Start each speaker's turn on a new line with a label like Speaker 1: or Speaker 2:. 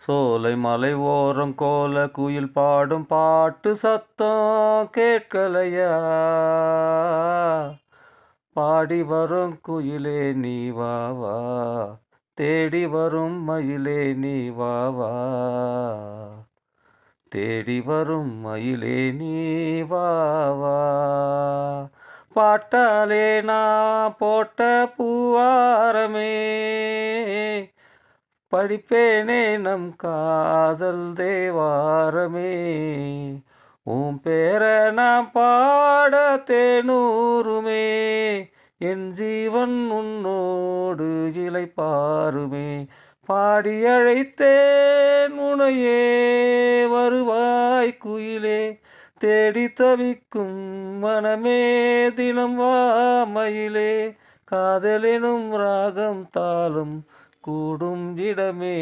Speaker 1: சோலை மலை ஓரம் கோல குயில் பாடும் பாட்டு சத்தம் கேட்கலையா? பாடி வரும் குயிலே நீ வா வா, தேடி வரும் மயிலே நீ வா வா, தேடி வரும் மயிலே நீ வா வா. பாட்டாலே நான் போட்ட பூவாரமே, படிப்பேனே நம் காதல் தேவாரமே. உன் பேர நான் பாட தேனூருமே, என் ஜீவன் உன்னோடு இளைப்பாருமே. பாடி அழைத்தேன் உனையே வருவாய் குயிலே, தேடி தவிக்கும் மனமே தினம் வா மயிலே. காதலெனும் ராகம் தாளம் கூடும் இடமே.